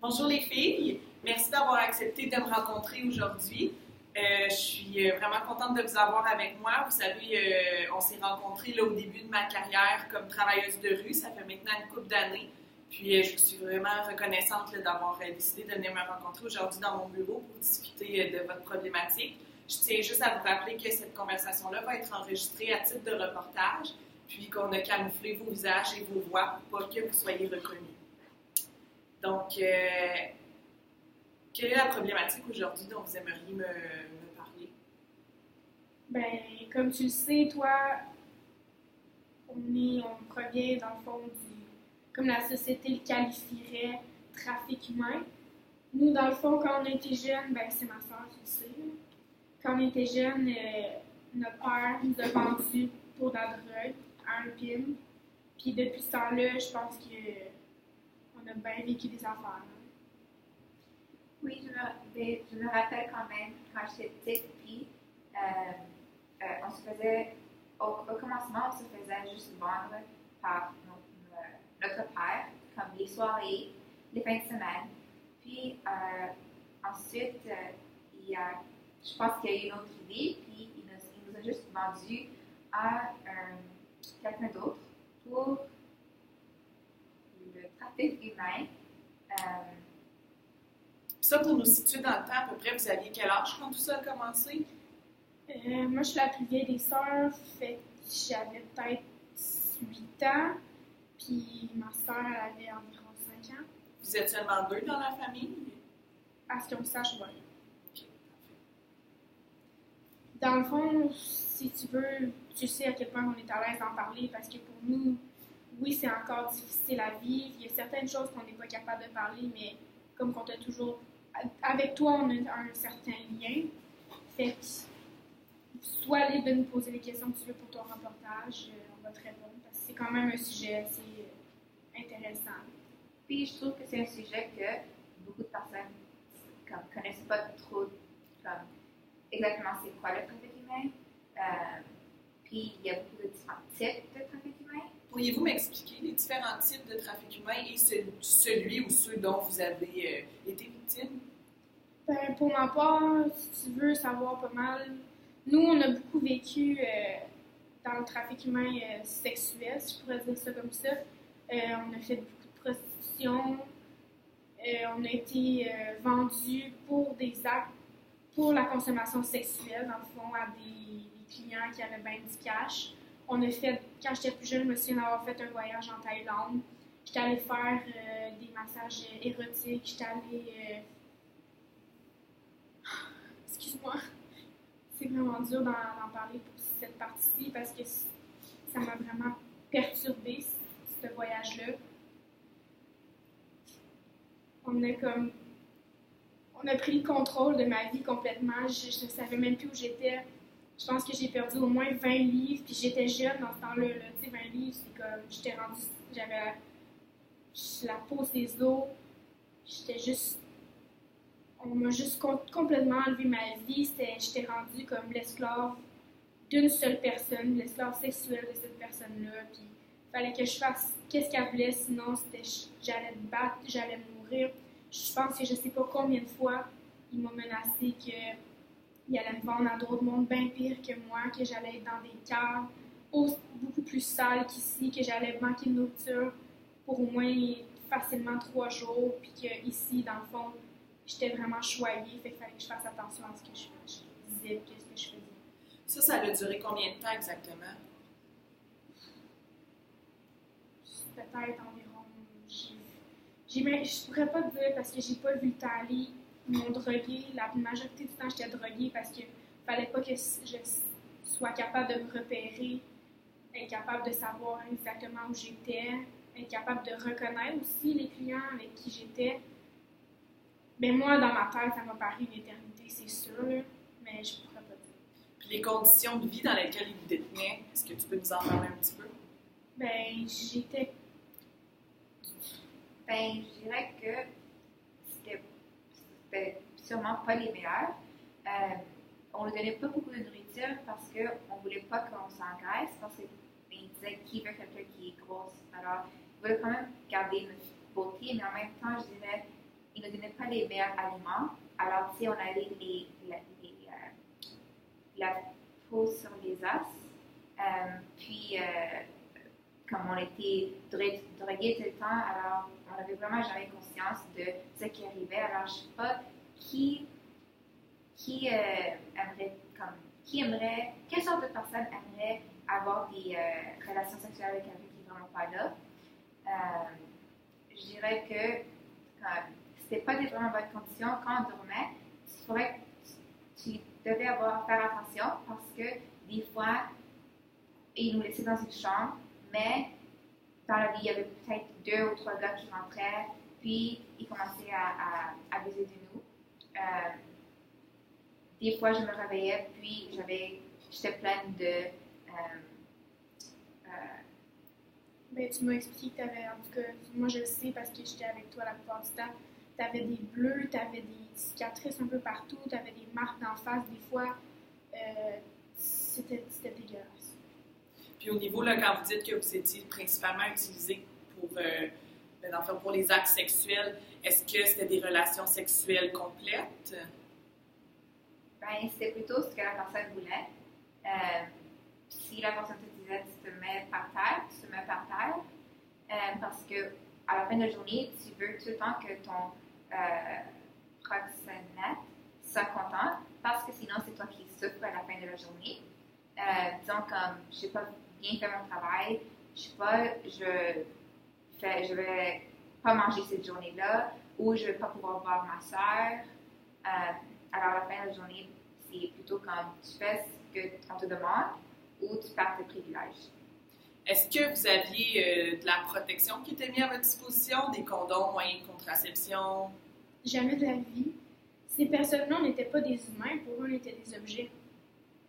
Bonjour les filles, merci d'avoir accepté de me rencontrer aujourd'hui. Je suis vraiment contente de vous avoir avec moi. Vous savez, on s'est rencontrés là, au début de ma carrière comme travailleuse de rue, ça fait maintenant une couple d'années. Puis je vous suis vraiment reconnaissante là, d'avoir décidé de venir me rencontrer aujourd'hui dans mon bureau pour discuter de votre problématique. Je tiens juste à vous rappeler que cette conversation-là va être enregistrée à titre de reportage, puis qu'on a camouflé vos visages et vos voix pour pas que vous soyez reconnus. Donc, quelle est la problématique aujourd'hui dont vous aimeriez me parler? Ben, comme tu le sais, toi, on provient dans le fond comme la société le qualifierait, trafic humain. Nous, dans le fond, quand on était jeunes, ben c'est ma soeur, tu le sais, là. Quand on était jeunes, notre père nous a vendus pour de la drogue à un pin. Puis depuis ce temps-là, je pense qu'on a bien vécu des affaires, hein. Oui, je me rappelle quand même, quand j'étais petite, puis on se faisait, au commencement, on se faisait juste vendre par notre père, comme les soirées, les fins de semaine. Puis ensuite, je pense qu'il y a eu une autre idée, puis il nous a juste vendu à quelqu'un d'autre pour le trafic humain. Ça, pour nous situer dans le temps, à peu près, vous aviez quel âge quand tout ça a commencé? Moi, je suis la plus vieille des sœurs, fait que j'avais peut-être 8 ans, puis ma sœur, elle avait environ 5 ans. Vous êtes seulement deux dans la famille? À ce qu'on sache, ouais. Ok, Dans le fond, si tu veux, tu sais à quel point on est à l'aise d'en parler, parce que pour nous, oui, c'est encore difficile à vivre. Il y a certaines choses qu'on n'est pas capable de parler, mais comme qu'on t'a toujours... Avec toi, on a un certain lien. Fait que sois libre de nous poser les questions que tu veux pour ton reportage. On va te répondre, parce que c'est quand même un sujet assez intéressant. Puis je trouve que c'est un sujet que beaucoup de personnes ne connaissent pas trop comme, exactement c'est quoi le trafic humain. Puis il y a beaucoup de différents types de trafic humain. Pourriez-vous m'expliquer les différents types de trafic humain et celui ou ceux dont vous avez été victime? Ben, pour ma part, si tu veux savoir pas mal, nous, on a beaucoup vécu dans le trafic humain sexuel, si je pourrais dire ça comme ça. On a fait beaucoup de prostitution. On a été vendus pour des actes, pour la consommation sexuelle, dans le fond, à des clients qui avaient bien du cash. On a fait, quand j'étais plus jeune, je me souviens d'avoir fait un voyage en Thaïlande. J'étais allée faire des massages érotiques. J'étais allée... Excuse-moi. C'est vraiment dur d'en parler pour cette partie-ci parce que ça m'a vraiment perturbée, ce voyage-là. On a pris le contrôle de ma vie complètement. Je ne savais même plus où j'étais. Je pense que j'ai perdu au moins 20 livres, puis j'étais jeune dans ce temps-là. Tu sais, 20 livres, c'est comme, j'étais rendue, j'avais la peau ses os. J'étais juste, on m'a juste complètement enlevé ma vie. J'étais rendue comme l'esclave d'une seule personne, l'esclave sexuelle de cette personne-là. Puis il fallait que je fasse qu'est-ce qu'elle voulait, sinon j'allais me battre, j'allais mourir. Je pense que je sais pas combien de fois il m'a menacé qu'il allait me vendre à d'autres mondes bien pire que moi, que j'allais être dans des caves beaucoup plus sales qu'ici, que j'allais manquer de nourriture pour au moins facilement 3 jours, puis qu'ici, dans le fond, j'étais vraiment choyée, fait qu'il fallait que je fasse attention à ce que je disais, qu'est-ce que je faisais. Ça a duré combien de temps exactement? Peut-être environ. Je pourrais pas te dire parce que j'ai pas vu le temps aller. Ils m'ont droguée. La majorité du temps, j'étais droguée parce qu'il fallait pas que je sois capable de me repérer, être capable de savoir exactement où j'étais, être capable de reconnaître aussi les clients avec qui j'étais. Mais moi, dans ma tête, ça m'a paru une éternité, c'est sûr, là, mais je pourrais pas dire. Puis les conditions de vie dans lesquelles ils vous détenaient, est-ce que tu peux nous en parler un petit peu? Ben, j'étais... Ben, je dirais que c'était sûrement pas les meilleurs. On ne donnait pas beaucoup de nourriture parce qu'on ne voulait pas qu'on s'engraisse, parce qu'ils disaient qui veut quelqu'un qui est grosse. Alors, ils voulaient quand même garder notre beauté, mais en même temps, je dirais, ils nous donnaient pas les meilleurs aliments. Alors, tu sais, on avait la peau sur les os. Puis, comme on était drogués tout le temps, alors on n'avait vraiment jamais conscience de ce qui arrivait. Alors, je ne sais pas qui aimerait, quelle sorte de personne aimerait avoir des relations sexuelles avec quelqu'un qui n'est vraiment pas là. Je dirais que c'était pas des vraiment bonnes conditions. Quand on dormait, tu devais faire attention parce que des fois, ils nous laissaient dans une chambre, mais dans la vie, il y avait peut-être 2 ou 3 gars qui rentraient, puis ils commençaient à abuser de nous. Des fois, je me réveillais, puis j'étais pleine de... Tu m'as expliqué que tu avais, en tout cas, moi je le sais parce que j'étais avec toi la plupart du temps, tu avais des bleus, tu avais des cicatrices un peu partout, tu avais des marques d'en face, des fois, c'était dégueulasse. Puis au niveau, là, quand vous dites que vous étiez principalement utilisé pour les actes sexuels, est-ce que c'était des relations sexuelles complètes? C'était plutôt ce que la personne voulait. Si la personne te disait tu te mets par terre, parce que à la fin de la journée, tu veux tout le temps que ton proxénète soit content, parce que sinon c'est toi qui souffres à la fin de la journée. Disons comme je n'ai pas bien fait mon travail, je vais pas manger cette journée-là, ou je vais pas pouvoir voir ma soeur. Alors à la fin de la journée, c'est plutôt comme tu fais ce qu'on te demande ou tu perds tes privilèges. Est-ce que vous aviez de la protection qui était mise à votre disposition, des condoms, moyens de contraception? Jamais de la vie. Ces personnes-là, on n'était pas des humains, pour eux, on était des objets.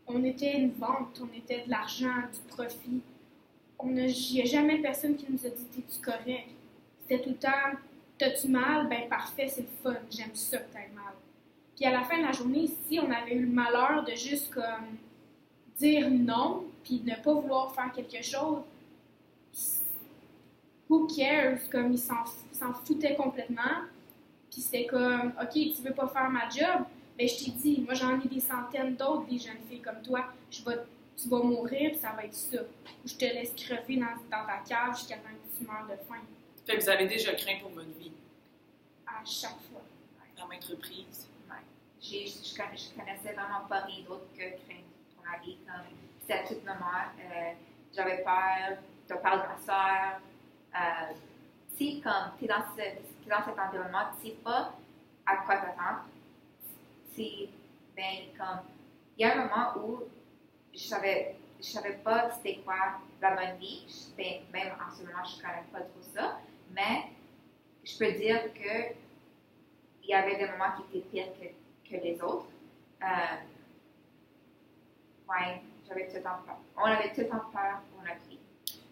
On était une vente, on était de l'argent, du profit. Il n'y a jamais personne qui nous a dit « t'es-tu correct ?» C'était tout le temps « t'as-tu mal? Ben parfait, c'est le fun, j'aime ça que t'aies mal. » Puis à la fin de la journée, si on avait eu le malheur de juste comme dire non, puis de ne pas vouloir faire quelque chose, who cares? Comme ils s'en foutaient complètement. Puis c'était comme, OK, tu veux pas faire ma job? Ben je t'ai dit, moi j'en ai des centaines d'autres, des jeunes filles comme toi. Tu vas mourir, puis ça va être ça. Ou je te laisse crever dans ta cave jusqu'à temps que tu meurs de faim. Fait que vous avez déjà craint pour votre vie? À chaque fois. À maintes reprises? Ouais. Je connaissais vraiment pas rien d'autre que craindre pour ma vie. C'était à toute ma mère. J'avais peur de parler de ma soeur. Tu sais, comme tu es dans cet environnement, tu sais pas à quoi t'attendre. Comme, il y a un moment où je savais pas c'était quoi la bonne vie. Même en ce moment, je ne connais pas trop ça. Mais je peux dire que il y avait des moments qui étaient pires que les autres. J'avais tout le temps peur. On avait tout le temps peur pour notre vie.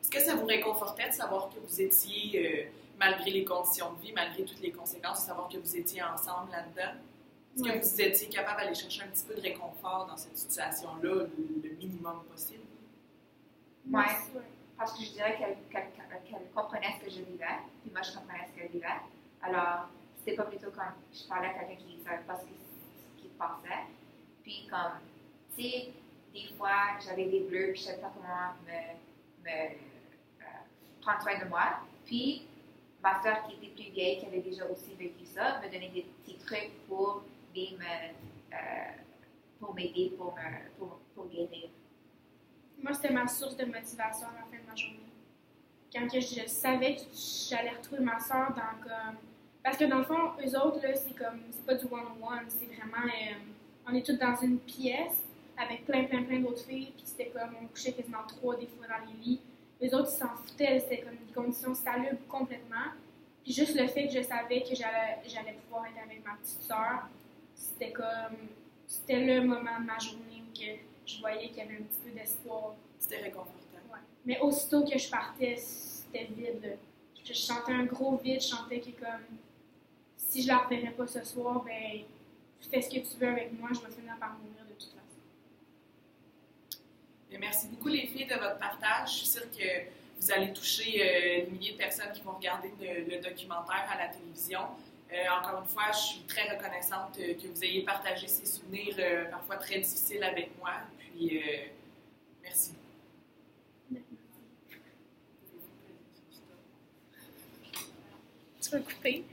Est-ce que ça vous réconfortait de savoir que vous étiez, malgré les conditions de vie, malgré toutes les conséquences, de savoir que vous étiez ensemble là-dedans? Est-ce que vous étiez capable d'aller chercher un petit peu de réconfort dans cette situation-là, le minimum possible? Oui, parce que je dirais qu'elle comprenait ce que je vivais, puis moi je comprenais ce qu'elle vivait. Alors, c'était pas plutôt comme je parlais à quelqu'un qui ne savait pas ce qui se passait. Puis comme, tu sais, des fois j'avais des bleus, puis je ne savais pas comment me prendre soin de moi. Puis, ma soeur qui était plus vieille, qui avait déjà aussi vécu ça, me donnait des petits trucs pour m'aider, pour guérir. Moi, c'était ma source de motivation à la fin de ma journée. Quand que je savais que j'allais retrouver ma soeur dans comme... Parce que dans le fond, eux autres, là, c'est pas du one-on-one, c'est vraiment... on est toutes dans une pièce avec plein d'autres filles, puis c'était comme, on couchait quasiment 3 des fois dans les lits. Les autres, ils s'en foutaient, c'était comme des conditions salubres complètement. Puis juste le fait que je savais que j'allais pouvoir être avec ma petite sœur, c'était le moment de ma journée où que je voyais qu'il y avait un petit peu d'espoir. C'était réconfortant. Ouais. Mais aussitôt que je partais, c'était vide. Là. Je sentais un gros vide, je sentais que comme, si je la reverrais pas ce soir, ben, fais ce que tu veux avec moi, je vais finir par mourir de toute façon. Bien, merci beaucoup les filles de votre partage. Je suis sûre que vous allez toucher des milliers de personnes qui vont regarder le documentaire à la télévision. Encore une fois, je suis très reconnaissante que vous ayez partagé ces souvenirs parfois très difficiles avec moi. Puis, merci beaucoup. Tu vas couper.